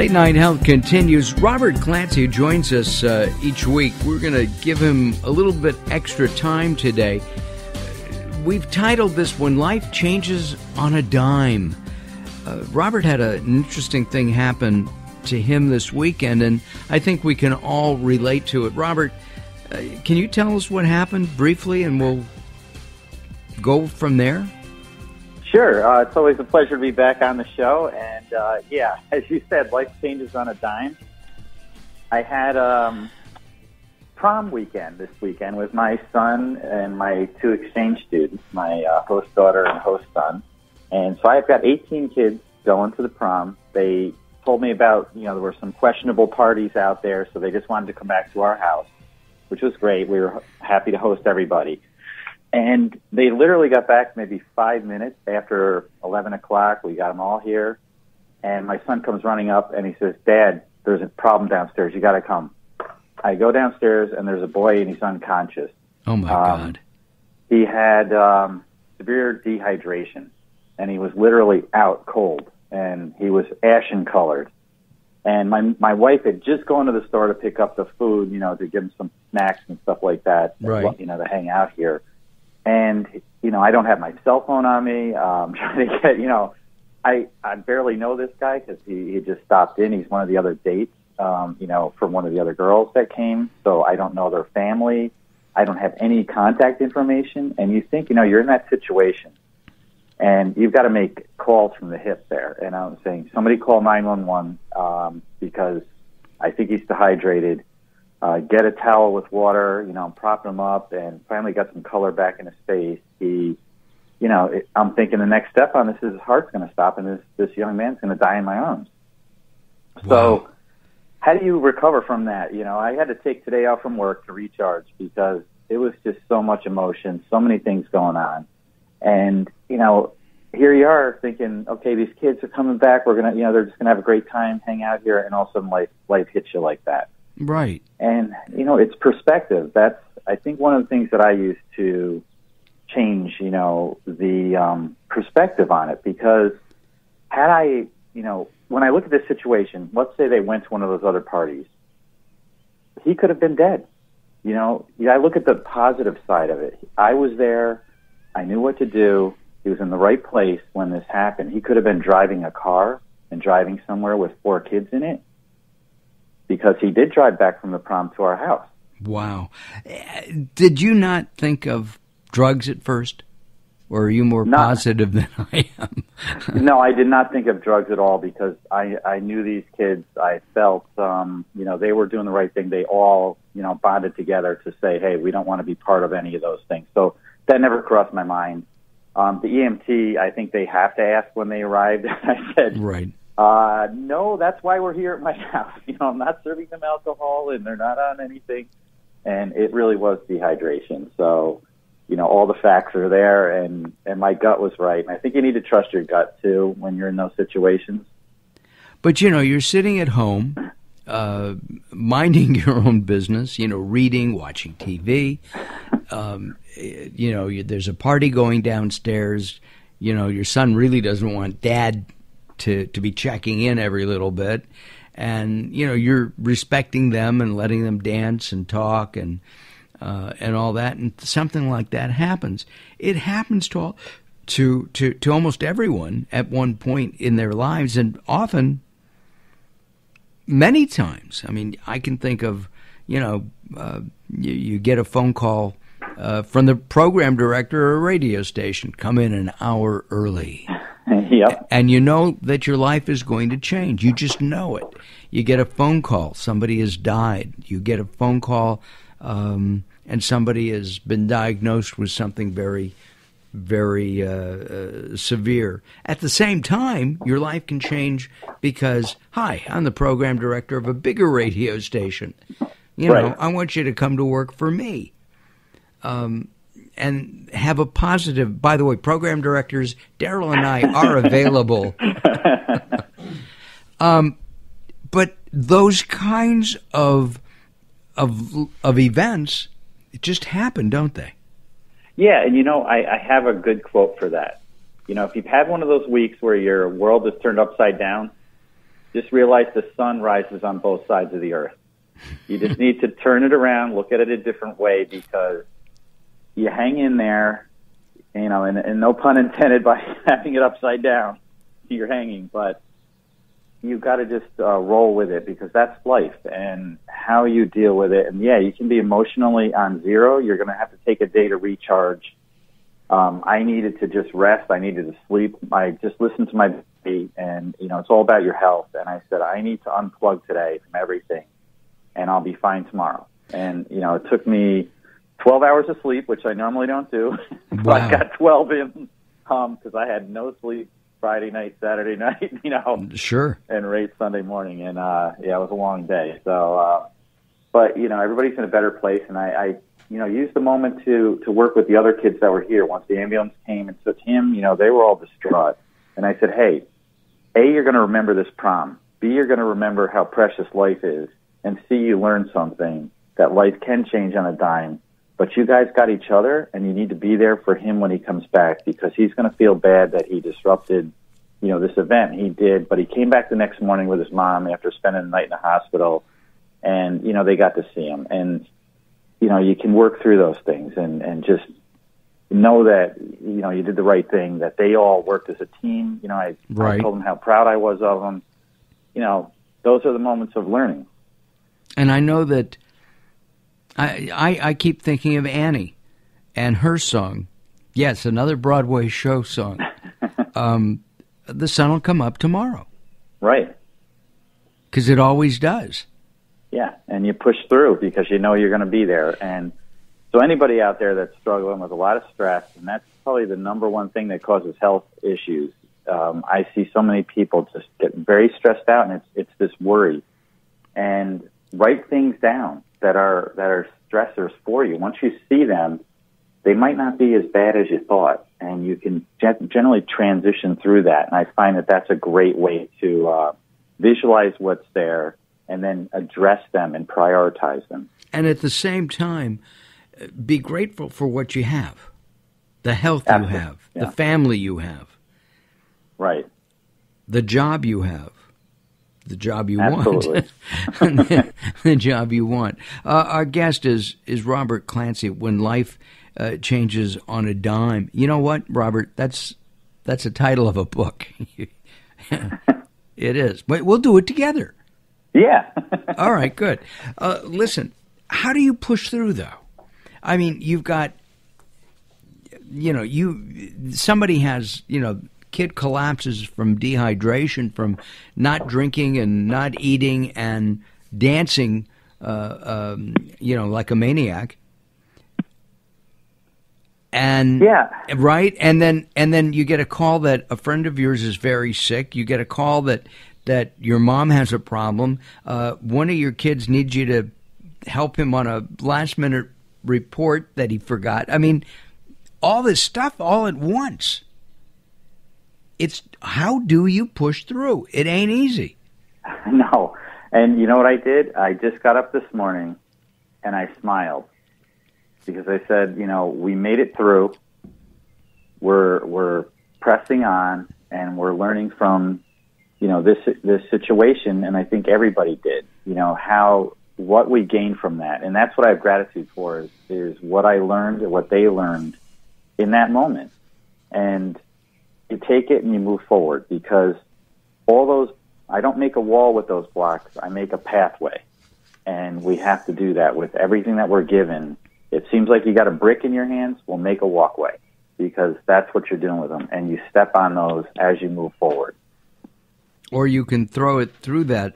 Late Night Health continues. Robert Clancy joins us each week. We're going to give him a little bit extra time today. We've titled this When Life Changes on a Dime. Robert had an interesting thing happen to him this weekend, and I think we can all relate to it. Robert, can you tell us what happened briefly, and we'll go from there? Sure. It's always a pleasure to be back on the show. And, as you said, life changes on a dime. I had prom weekend this weekend with my son and my two exchange students, my host daughter and host son. And so I've got 18 kids going to the prom. They told me about, there were some questionable parties out there, so they just wanted to come back to our house, which was great. We were happy to host everybody. And they literally got back maybe 5 minutes after 11 o'clock. We got them all here. And my son comes running up and he says, "Dad, there's a problem downstairs. You got to come." I go downstairs and there's a boy and he's unconscious. Oh, my God. He had severe dehydration and he was literally out cold and he was ashen colored. And my wife had just gone to the store to pick up the food, to give him some snacks and stuff like that, right. To hang out here. And, I don't have my cell phone on me. I'm trying to get, I barely know this guy because he just stopped in. He's one of the other dates, from one of the other girls that came. So I don't know their family. I don't have any contact information. And you think, you're in that situation and you've got to make calls from the hip there. And I'm saying, somebody call 911 because I think he's dehydrated. Get a towel with water, I'm propping him up, and finally got some color back in his face. I'm thinking the next step on this is his heart's going to stop, and this young man's going to die in my arms. Wow. So how do you recover from that? I had to take today off from work to recharge because it was just so much emotion, so many things going on. And, here you are thinking, okay, these kids are coming back. We're going to, they're just going to have a great time, hang out here, and all of a sudden life hits you like that. Right. And, it's perspective. That's, I think, one of the things that I use to change, the perspective on it. Because had I, when I look at this situation, let's say they went to one of those other parties, he could have been dead. I look at the positive side of it. I was there. I knew what to do. He was in the right place when this happened. He could have been driving a car and driving somewhere with 4 kids in it, because he did drive back from the prom to our house. Wow. Did you not think of drugs at first? Or are you more positive than I am? No, I did not think of drugs at all because I knew these kids. I felt, they were doing the right thing. They all, bonded together to say, hey, we don't want to be part of any of those things. So that never crossed my mind. The EMT, I think they have to ask when they arrived. I said, right. No, that's why we're here at my house. I'm not serving them alcohol, and they're not on anything. And it really was dehydration. So, all the facts are there, and my gut was right. And I think you need to trust your gut, too, when you're in those situations. But, you're sitting at home, minding your own business, reading, watching TV. There's a party going downstairs. Your son really doesn't want Dad to be checking in every little bit, and you're respecting them and letting them dance and talk and all that, and something like that happens. It happens to almost everyone at one point in their lives, and often, many times. I mean, I can think of you get a phone call from the program director of a radio station, come in an hour early. Yep. And you know that your life is going to change. You just know it. You get a phone call, somebody has died. You get a phone call, and somebody has been diagnosed with something very, very severe. At the same time, your life can change because, hi, I'm the program director of a bigger radio station. Right. I want you to come to work for me. And have a positive, by the way, program directors, Daryl and I are available. But those kinds of events just happen, don't they? Yeah, and I have a good quote for that. If you've had one of those weeks where your world is turned upside down, just realize the sun rises on both sides of the earth. You just need to turn it around, look at it a different way, because you hang in there, and no pun intended by having it upside down, you're hanging, but you've got to just roll with it, because that's life and how you deal with it. And yeah, you can be emotionally on zero. You're going to have to take a day to recharge. I needed to just rest. I needed to sleep. I just listened to my body, and it's all about your health. And I said, I need to unplug today from everything, and I'll be fine tomorrow. And it took me 12 hours of sleep, which I normally don't do. But Wow. I got 12 in because I had no sleep Friday night, Saturday night, Sure. and late Sunday morning. And it was a long day. So, but everybody's in a better place, and I used the moment to work with the other kids that were here. Once the ambulance came and took him, they were all distraught. And I said, hey, A, you're going to remember this prom. B, you're going to remember how precious life is. And C, you learn something, that life can change on a dime. But you guys got each other, and you need to be there for him when he comes back, because he's going to feel bad that he disrupted, this event. He did, but he came back the next morning with his mom after spending the night in the hospital, and, they got to see him. And, you can work through those things and just know that, you did the right thing, that they all worked as a team. I told them how proud I was of them. Those are the moments of learning. And I know that I keep thinking of Annie and her song. Yes, another Broadway show song. The sun will come up tomorrow. Right. Because it always does. Yeah, and you push through because you're going to be there. And so anybody out there that's struggling with a lot of stress, and that's probably the number one thing that causes health issues. I see so many people just get very stressed out, and it's this worry. And write things down that are stressors for you. Once you see them, they might not be as bad as you thought, and you can generally transition through that. And I find that that's a great way to visualize what's there and then address them and prioritize them. And at the same time, be grateful for what you have, the health Absolutely. you have, Yeah. the family you have, Right. the job you have. The job you Absolutely. want. The job you want. Our guest is Robert Clancy. When life changes on a dime. You know what, Robert? That's a title of a book. It is. But we'll do it together. Yeah. All right, good. Listen, how do you push through, though? I mean, you've got, somebody has, kid collapses from dehydration, from not drinking and not eating and dancing, like a maniac. And Yeah. right, and then you get a call that a friend of yours is very sick. You get a call that your mom has a problem. One of your kids needs you to help him on a last minute report that he forgot. I mean, all this stuff all at once. It's how do you push through? It ain't easy. No. And you know what I did? I just got up this morning and I smiled because I said, we made it through. We're pressing on, and we're learning from, this situation. And I think everybody did, what we gained from that. And that's what I have gratitude for is what I learned and what they learned in that moment. And you take it and you move forward, because I don't make a wall with those blocks. I make a pathway. And we have to do that with everything that we're given. It seems like you got a brick in your hands. We'll make a walkway, because that's what you're doing with them. And you step on those as you move forward. Or you can throw it through that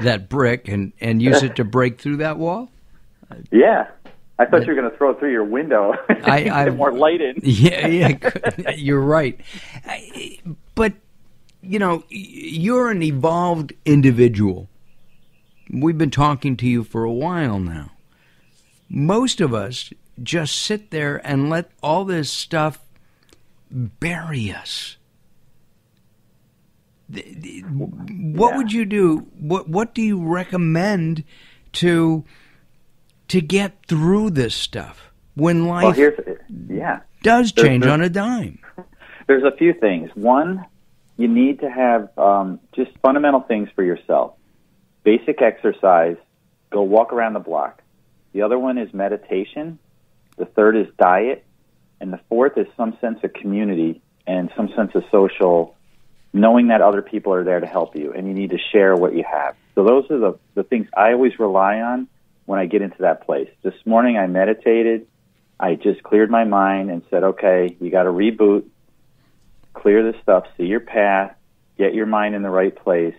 that brick and use it to break through that wall. Yeah. I thought you were going to throw it through your window. Get more light in. Yeah, you're right. But, you're an evolved individual. We've been talking to you for a while now. Most of us just sit there and let all this stuff bury us. What would you do? What do you recommend to get through this stuff when life does change on a dime? There's a few things. One, you need to have just fundamental things for yourself. Basic exercise, go walk around the block. The other one is meditation. The third is diet. And the fourth is some sense of community and some sense of social, knowing that other people are there to help you, and you need to share what you have. So those are the things I always rely on when I get into that place. This morning I meditated. I just cleared my mind and said, okay, you got to reboot, clear this stuff, see your path, get your mind in the right place.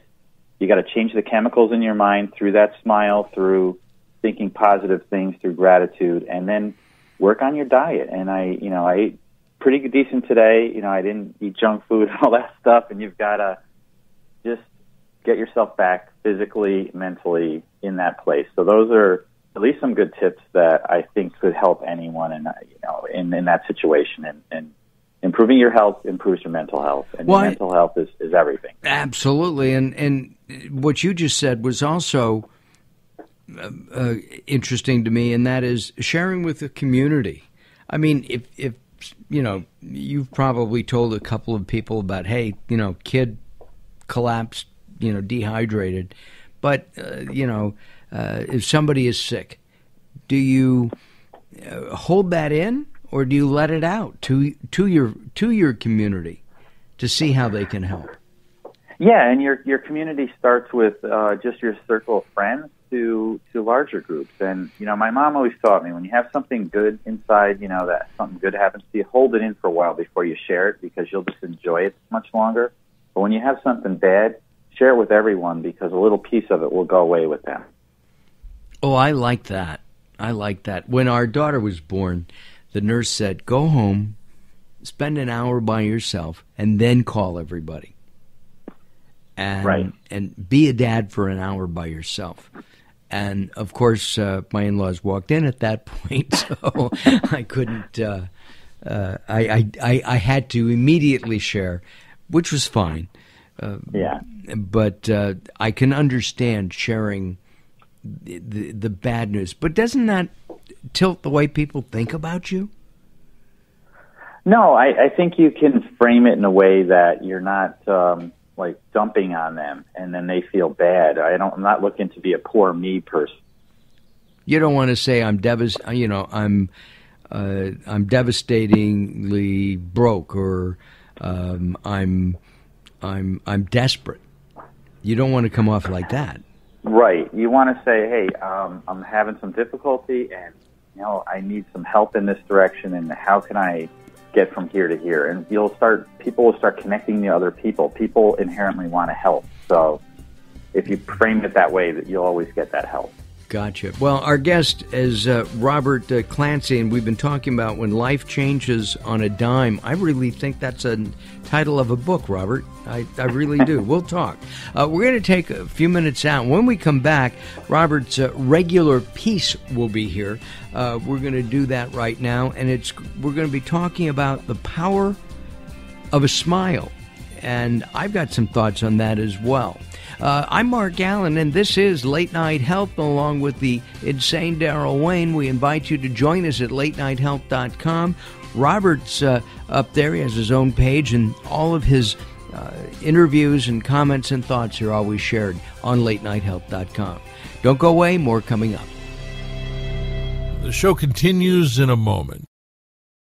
You got to change the chemicals in your mind through that smile, through thinking positive things, through gratitude, and then work on your diet. And I ate pretty decent today. I didn't eat junk food and all that stuff, and you've got to just get yourself back physically, mentally in that place. So those are at least some good tips that I think could help anyone in that situation. And improving your health improves your mental health, and your mental health is everything. Absolutely. And what you just said was also interesting to me, and that is sharing with the community. I mean, if you've probably told a couple of people about, hey, kid collapsed, dehydrated, but if somebody is sick, do you hold that in, or do you let it out to your community to see how they can help? Yeah, and your community starts with just your circle of friends to larger groups. And my mom always taught me, when you have something good inside, that something good happens to you, hold it in for a while before you share it, because you'll just enjoy it much longer. But when you have something bad, share it with everyone, because a little piece of it will go away with them. Oh, I like that. When our daughter was born, the nurse said, go home, spend an hour by yourself, and then call everybody. And be a dad for an hour by yourself. And, of course, my in-laws walked in at that point, so I couldn't I had to immediately share, which was fine. But I can understand sharing the bad news. But doesn't that tilt the way people think about you? No, I think you can frame it in a way that you're not dumping on them, and then they feel bad. I'm not looking to be a poor me person. You don't want to say I'm devastatingly broke, or I'm desperate. You don't want to come off like that. Right. You want to say, hey, I'm having some difficulty, and I need some help in this direction, and how can I get from here to here? And people will start connecting to other people. People inherently want to help. So if you frame it that way, that you'll always get that help. Gotcha. Well, our guest is Robert Clancy, and we've been talking about When Life Changes on a Dime. I really think that's a title of a book, Robert. I really do. We'll talk. We're going to take a few minutes out. When we come back, Robert's regular piece will be here. We're going to do that right now, and we're going to be talking about the power of a smile. And I've got some thoughts on that as well. I'm Mark Alyn, and this is Late Night Health, along with the insane Daryl Wayne. We invite you to join us at latenighthealth.com. Robert's up there. He has his own page, and all of his interviews and comments and thoughts are always shared on latenighthealth.com. Don't go away. More coming up. The show continues in a moment.